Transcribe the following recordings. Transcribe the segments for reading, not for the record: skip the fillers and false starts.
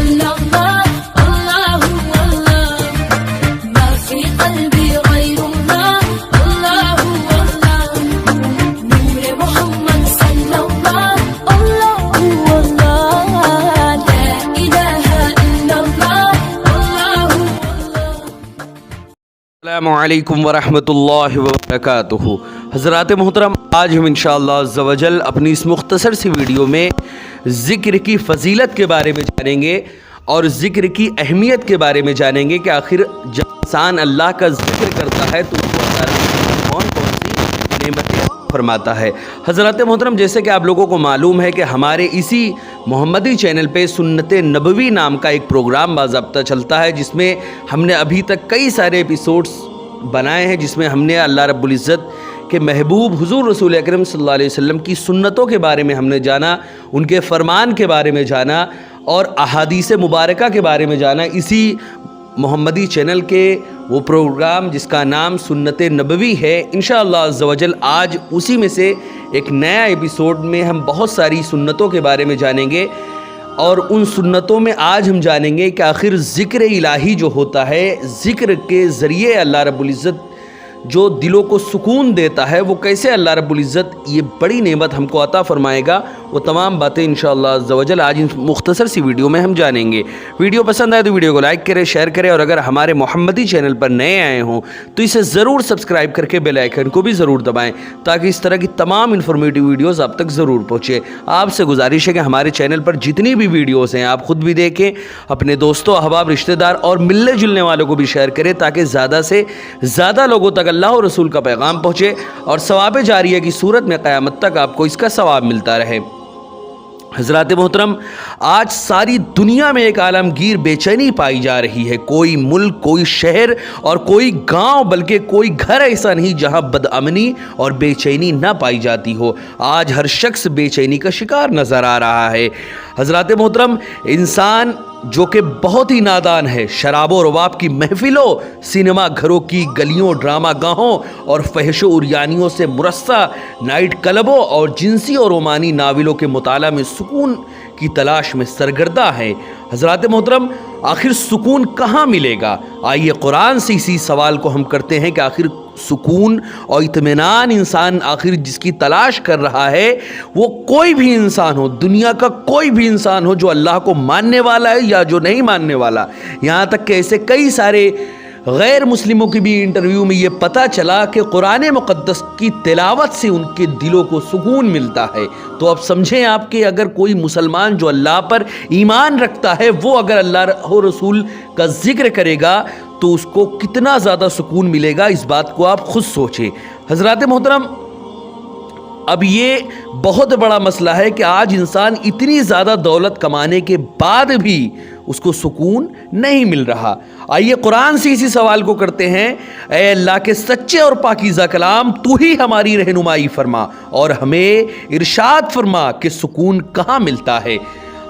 صلى الله الله الله ما في قلبي غير الله الله الله نور محمد صلى الله الله الله لا إله إلا الله الله الله السلام علیکم ورحمۃ اللہ وبرکاتہ۔ حضرات محترم، آج ہم انشاءاللہ عز و جل اپنی اس مختصر سی ویڈیو میں ذکر کی فضیلت کے بارے میں جانیں گے اور ذکر کی اہمیت کے بارے میں جانیں گے کہ آخر جب انسان اللہ کا ذکر کرتا ہے تو اس کو اللہ کون کون سی نعمتیں فرماتا ہے۔ حضرات محترم، جیسے کہ آپ لوگوں کو معلوم ہے کہ ہمارے اسی محمدی چینل پہ سنت نبوی نام کا ایک پروگرام باضابطہ چلتا ہے، جس میں ہم نے ابھی تک کئی سارے ایپیسوڈز بنائے ہیں، جس میں ہم نے اللہ رب العزت کے محبوب حضور رسول اکرم صلی اللہ علیہ وسلم کی سنتوں کے بارے میں ہم نے جانا، ان کے فرمان کے بارے میں جانا اور احادیث مبارکہ کے بارے میں جانا۔ اسی محمدی چینل کے وہ پروگرام جس کا نام سنت نبوی ہے، انشاءاللہ عز و جل آج اسی میں سے ایک نیا ایپیسوڈ میں ہم بہت ساری سنتوں کے بارے میں جانیں گے، اور ان سنتوں میں آج ہم جانیں گے کہ آخر ذکر الہی جو ہوتا ہے، ذکر کے ذریعے اللہ رب العزت جو دلوں کو سکون دیتا ہے، وہ کیسے اللہ رب العزت یہ بڑی نعمت ہم کو عطا فرمائے گا، وہ تمام باتیں انشاءاللہ عز و جل آج ان مختصر سی ویڈیو میں ہم جانیں گے۔ ویڈیو پسند آئے تو ویڈیو کو لائک کریں، شیئر کریں، اور اگر ہمارے محمدی چینل پر نئے آئے ہوں تو اسے ضرور سبسکرائب کر کے بیل آئیکن کو بھی ضرور دبائیں تاکہ اس طرح کی تمام انفارمیٹیو ویڈیوز آپ تک ضرور پہنچے۔ آپ سے گزارش ہے کہ ہمارے چینل پر جتنی بھی ویڈیوز ہیں آپ خود بھی دیکھیں، اپنے دوستوں، احباب، رشتہ دار اور ملنے جلنے والوں کو بھی شیئر کریں تاکہ زیادہ سے زیادہ لوگوں تک اللہ اور رسول کا پیغام پہنچے اور ثواب جاریہ کی صورت میں قیامت تک آپ کو اس کا ثواب ملتا رہے۔ حضرات محترم، آج ساری دنیا میں ایک عالمگیر بے چینی پائی جا رہی ہے۔ کوئی ملک، کوئی شہر اور کوئی گاؤں، بلکہ کوئی گھر ایسا نہیں جہاں بدامنی اور بے چینی نہ پائی جاتی ہو۔ آج ہر شخص بے چینی کا شکار نظر آ رہا ہے۔ حضرات محترم، انسان جو کہ بہت ہی نادان ہے، شراب و رباب کی محفلوں، سینما گھروں کی گلیوں، ڈرامہ گاہوں اور فحش و عریانیوں سے مرصع نائٹ کلبوں اور جنسی اور رومانی ناولوں کے مطالعہ میں سکون کی تلاش میں سرگردہ ہے۔ حضرات محترم، آخر سکون کہاں ملے گا؟ آئیے قرآن سے اسی سوال کو ہم کرتے ہیں کہ آخر سکون اور اطمینان انسان آخر جس کی تلاش کر رہا ہے، وہ کوئی بھی انسان ہو، دنیا کا کوئی بھی انسان ہو، جو اللہ کو ماننے والا ہے یا جو نہیں ماننے والا۔ یہاں تک کہ ایسے کئی سارے غیر مسلموں کی بھی انٹرویو میں یہ پتہ چلا کہ قرآن مقدس کی تلاوت سے ان کے دلوں کو سکون ملتا ہے۔ تو اب سمجھیں آپ کہ اگر کوئی مسلمان جو اللہ پر ایمان رکھتا ہے، وہ اگر اللہ و رسول کا ذکر کرے گا تو اس کو کتنا زیادہ سکون ملے گا، اس بات کو آپ خود سوچیں۔ حضرات محترم، اب یہ بہت بڑا مسئلہ ہے کہ آج انسان اتنی زیادہ دولت کمانے کے بعد بھی اس کو سکون نہیں مل رہا۔ آئیے قرآن سے اسی سوال کو کرتے ہیں، اے اللہ کے سچے اور پاکیزہ کلام، تو ہی ہماری رہنمائی فرما اور ہمیں ارشاد فرما کہ سکون کہاں ملتا ہے۔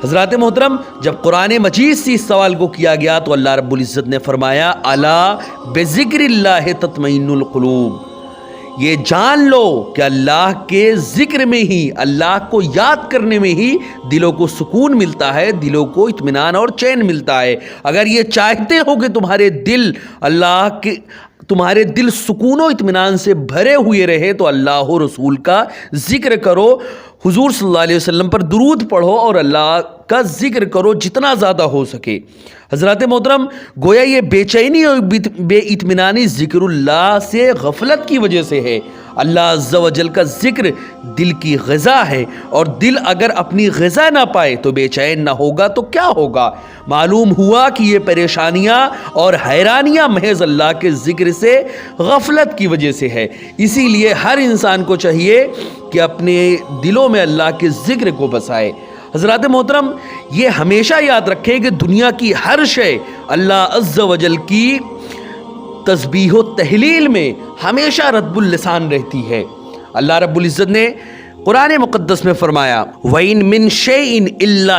حضرات محترم، جب قرآن مجید سے اس سوال کو کیا گیا تو اللہ رب العزت نے فرمایا، الا بذکر اللہ تطمئن القلوب، یہ جان لو کہ اللہ کے ذکر میں ہی، اللہ کو یاد کرنے میں ہی دلوں کو سکون ملتا ہے، دلوں کو اطمینان اور چین ملتا ہے۔ اگر یہ چاہتے ہو کہ تمہارے دل سکون و اطمینان سے بھرے ہوئے رہے تو اللہ و رسول کا ذکر کرو، حضور صلی اللہ علیہ وسلم پر درود پڑھو اور اللہ کا ذکر کرو جتنا زیادہ ہو سکے۔ حضرات محترم، گویا یہ بے چینی اور بے اطمینانی ذکر اللہ سے غفلت کی وجہ سے ہے۔ اللہ عز و جل کا ذکر دل کی غذا ہے، اور دل اگر اپنی غذا نہ پائے تو بے چین نہ ہوگا تو کیا ہوگا؟ معلوم ہوا کہ یہ پریشانیاں اور حیرانیاں محض اللہ کے ذکر سے غفلت کی وجہ سے ہے۔ اسی لیے ہر انسان کو چاہیے کہ اپنے دلوں میں اللہ کے ذکر کو بسائے۔ حضرات محترم، یہ ہمیشہ یاد رکھیں کہ دنیا کی ہر شے اللہ عز و جل کی تسبیح و تحلیل میں ہمیشہ رطب اللسان رہتی ہے۔ اللہ رب العزت نے قرآن مقدس میں فرمایا، وَإِن مِّن شَيْءٍ إِلَّا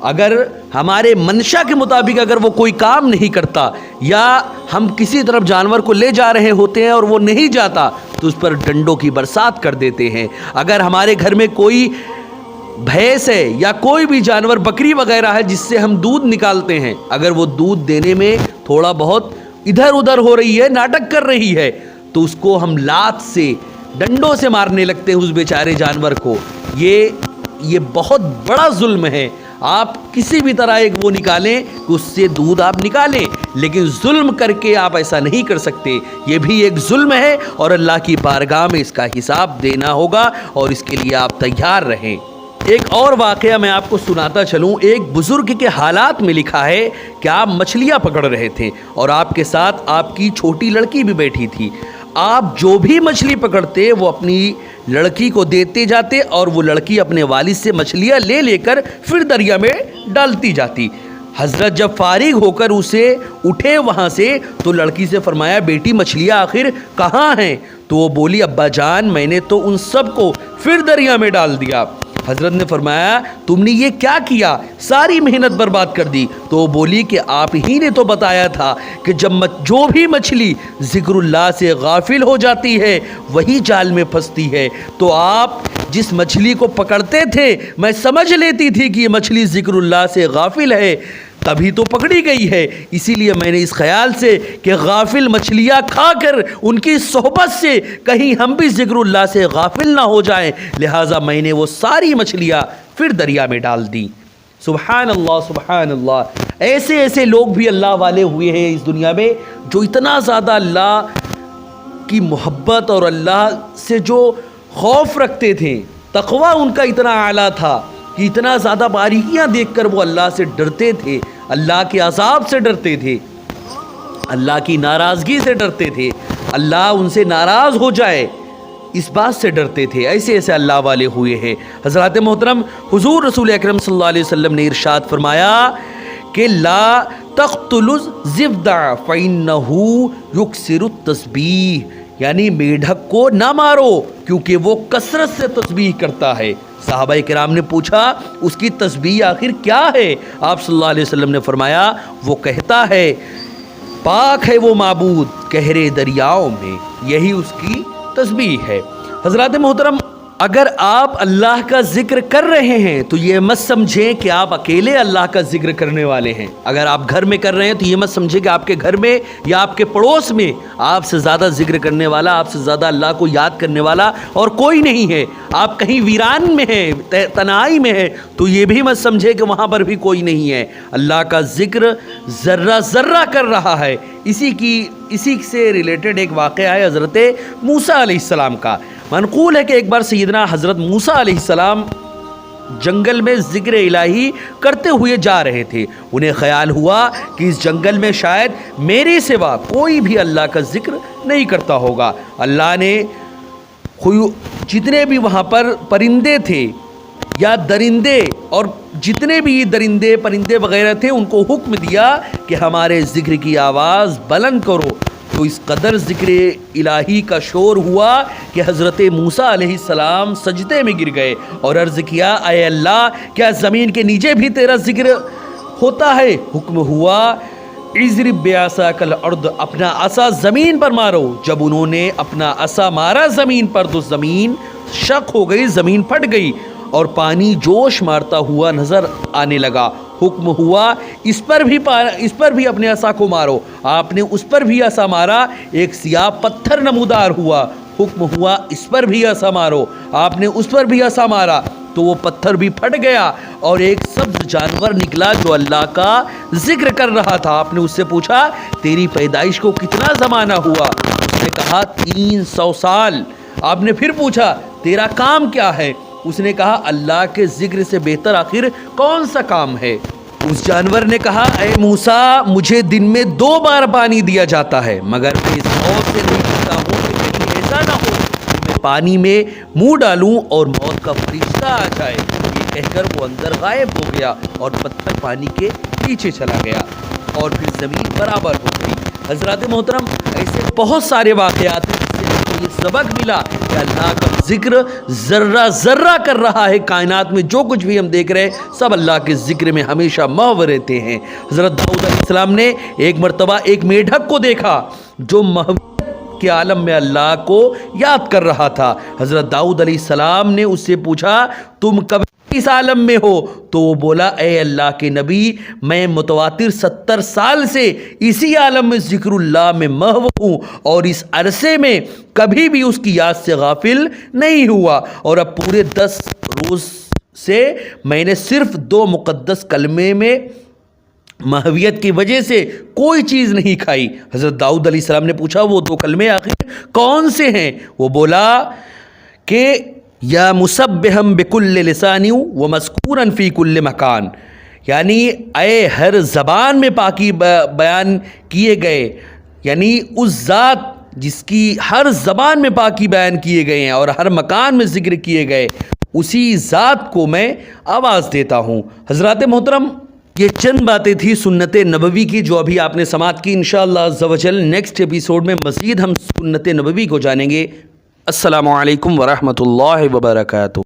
اگر ہمارے منشا کے مطابق اگر وہ کوئی کام نہیں کرتا یا ہم کسی طرف جانور کو لے جا رہے ہوتے ہیں اور وہ نہیں جاتا تو اس پر ڈنڈوں کی برسات کر دیتے ہیں۔ اگر ہمارے گھر میں کوئی بھینس ہے یا کوئی بھی جانور بکری وغیرہ ہے جس سے ہم دودھ نکالتے ہیں، اگر وہ دودھ دینے میں تھوڑا بہت ادھر ادھر ہو رہی ہے، ناٹک کر رہی ہے، تو اس کو ہم لات سے ڈنڈوں سے مارنے لگتے ہیں اس بیچارے جانور کو۔ یہ بہت بڑا ظلم ہے۔ آپ کسی بھی طرح ایک وہ نکالیں کہ اس سے دودھ آپ نکالیں، لیکن ظلم کر کے آپ ایسا نہیں کر سکتے۔ یہ بھی ایک ظلم ہے اور اللہ کی بارگاہ میں اس کا حساب دینا ہوگا، اور اس کے لیے آپ تیار رہیں۔ ایک اور واقعہ میں آپ کو سناتا چلوں۔ ایک بزرگ کے حالات میں لکھا ہے کہ آپ مچھلیاں پکڑ رہے تھے اور آپ کے ساتھ آپ کی چھوٹی لڑکی بھی بیٹھی تھی۔ آپ جو بھی مچھلی پکڑتے وہ اپنی لڑکی کو دیتے جاتے اور وہ لڑکی اپنے والد سے مچھلیاں لے لے کر پھر دریا میں ڈالتی جاتی۔ حضرت جب فارغ ہو کر اسے اٹھے وہاں سے تو لڑکی سے فرمایا، بیٹی مچھلیاں آخر کہاں ہیں؟ تو وہ بولی، ابا جان میں نے تو ان سب کو پھر دریا میں ڈال دیا۔ حضرت نے فرمایا، تم نے یہ کیا کیا؟ ساری محنت برباد کر دی۔ تو وہ بولی کہ آپ ہی نے تو بتایا تھا کہ جب جو بھی مچھلی ذکر اللہ سے غافل ہو جاتی ہے وہی جال میں پھنستی ہے۔ تو آپ جس مچھلی کو پکڑتے تھے میں سمجھ لیتی تھی کہ یہ مچھلی ذکر اللہ سے غافل ہے، تبھی تو پکڑی گئی ہے۔ اسی لیے میں نے اس خیال سے کہ غافل مچھلیاں کھا کر ان کی صحبت سے کہیں ہم بھی ذکر اللہ سے غافل نہ ہو جائیں، لہٰذا میں نے وہ ساری مچھلیاں پھر دریا میں ڈال دیں۔ سبحان اللہ سبحان اللہ۔ ایسے لوگ بھی اللہ والے ہوئے ہیں اس دنیا میں جو اتنا زیادہ اللہ کی محبت اور اللہ سے جو خوف رکھتے تھے، تقویٰ ان کا اتنا اعلیٰ تھا کہ اتنا زیادہ باریکیاں دیکھ کر وہ اللہ سے ڈرتے تھے، اللہ کے عذاب سے ڈرتے تھے، اللہ کی ناراضگی سے ڈرتے تھے، اللہ ان سے ناراض ہو جائے اس بات سے ڈرتے تھے۔ ایسے اللہ والے ہوئے ہیں۔ حضرات محترم، حضور رسول اکرم صلی اللہ علیہ وسلم نے ارشاد فرمایا کہ لا تقتلوا الضفدع فإنه يكثر التسبیح، یعنی میڈک کو نہ مارو کیونکہ وہ کثرت سے تسبیح کرتا ہے۔ صحابہ کرام نے پوچھا اس کی تسبیح آخر کیا ہے؟ آپ صلی اللہ علیہ وسلم نے فرمایا وہ کہتا ہے پاک ہے وہ معبود گہرے دریاؤں میں، یہی اس کی تسبیح ہے۔ حضرات محترم، اگر آپ اللہ کا ذکر کر رہے ہیں تو یہ مت سمجھیں کہ آپ اکیلے اللہ کا ذکر کرنے والے ہیں۔ اگر آپ گھر میں کر رہے ہیں تو یہ مت سمجھیں کہ آپ کے گھر میں یا آپ کے پڑوس میں آپ سے زیادہ ذکر کرنے والا، آپ سے زیادہ اللہ کو یاد کرنے والا اور کوئی نہیں ہے۔ آپ کہیں ویران میں ہیں، تنہائی میں ہیں، تو یہ بھی مت سمجھیں کہ وہاں پر بھی کوئی نہیں ہے۔ اللہ کا ذکر ذرہ ذرہ کر رہا ہے۔ اسی سے ریلیٹڈ ایک واقعہ ہے حضرت موسیٰ علیہ السلام کا۔ منقول ہے کہ ایک بار سیدنا حضرت موسیٰ علیہ السلام جنگل میں ذکر الہی کرتے ہوئے جا رہے تھے۔ انہیں خیال ہوا کہ اس جنگل میں شاید میرے سوا کوئی بھی اللہ کا ذکر نہیں کرتا ہوگا۔ اللہ نے جتنے بھی وہاں پر پرندے تھے یا درندے اور جتنے بھی درندے پرندے وغیرہ تھے ان کو حکم دیا کہ ہمارے ذکر کی آواز بلند کرو۔ تو اس قدر ذکر الہی کا شور ہوا کہ حضرت موسیٰ علیہ السلام سجدے میں گر گئے اور عرض کیا اے اللہ کیا زمین کے نیچے بھی تیرا ذکر ہوتا ہے؟ حکم ہوا اضرب بعصاک الارض، اپنا عصا زمین پر مارو۔ جب انہوں نے اپنا عصا مارا زمین پر تو زمین شق ہو گئی، زمین پھٹ گئی اور پانی جوش مارتا ہوا نظر آنے لگا۔ حکم ہوا اس پر بھی اپنے عصا کو مارو۔ آپ نے اس پر بھی عصا مارا، ایک سیاہ پتھر نمودار ہوا۔ حکم ہوا اس پر بھی عصا مارو۔ آپ نے اس پر بھی عصا مارا تو وہ پتھر بھی پھٹ گیا اور ایک سبز جانور نکلا جو اللہ کا ذکر کر رہا تھا۔ آپ نے اس سے پوچھا تیری پیدائش کو کتنا زمانہ ہوا؟ اس نے کہا 300 سال۔ آپ نے پھر پوچھا تیرا کام کیا ہے؟ اس نے کہا اللہ کے ذکر سے بہتر آخر کون سا کام ہے؟ اس جانور نے کہا اے موسیٰ مجھے دن میں 2 بار پانی دیا جاتا ہے، مگر میں اس خوف سے نہیں پیتا ہوں کہ کہیں ایسا نہ ہو کہ میں پانی میں منہ ڈالوں اور موت کا فرشتہ آ جائے۔ یہ کہہ کر وہ اندر غائب ہو گیا اور پتھر پانی کے پیچھے چلا گیا اور پھر زمین برابر ہو گئی۔ حضرات محترم، ایسے بہت سارے واقعات ہیں جس سے ہمیں یہ سبق ملا کہ اللہ کا ذکر ذرہ ذرہ کر رہا ہے. کائنات میں جو کچھ بھی ہم دیکھ رہے ہیں سب اللہ کے ذکر میں ہمیشہ محو رہتے ہیں. حضرت داؤد علیہ السلام نے ایک مرتبہ ایک میڈک کو دیکھا جو محویت کے عالم میں اللہ کو یاد کر رہا تھا. حضرت داؤد علیہ السلام نے اس سے پوچھا تم کب اس عالم میں ہو؟ تو وہ بولا اے اللہ کے نبی میں متواتر 70 سال سے اسی عالم میں ذکر اللہ میں محو ہوں اور اس عرصے میں کبھی بھی اس کی یاد سے غافل نہیں ہوا، اور اب پورے 10 روز سے میں نے صرف 2 مقدس کلمے میں محویت کی وجہ سے کوئی چیز نہیں کھائی. حضرت داؤد علیہ السلام نے پوچھا وہ 2 کلمے آخر کون سے ہیں؟ وہ بولا کہ یا مسبحم بکل لسانی و مذکورا فی کل مکان، یعنی اے ہر زبان میں پاکی بیان کیے گئے، یعنی اس ذات جس کی ہر زبان میں پاکی بیان کیے گئے ہیں اور ہر مکان میں ذکر کیے گئے، اسی ذات کو میں آواز دیتا ہوں. حضرات محترم، یہ چند باتیں تھی سنت نبوی کی جو ابھی آپ نے سماعت کی. انشاءاللہ عز و جل نیکسٹ ایپیسوڈ میں مزید ہم سنت نبوی کو جانیں گے. السلام علیکم ورحمۃ اللہ وبرکاتہ.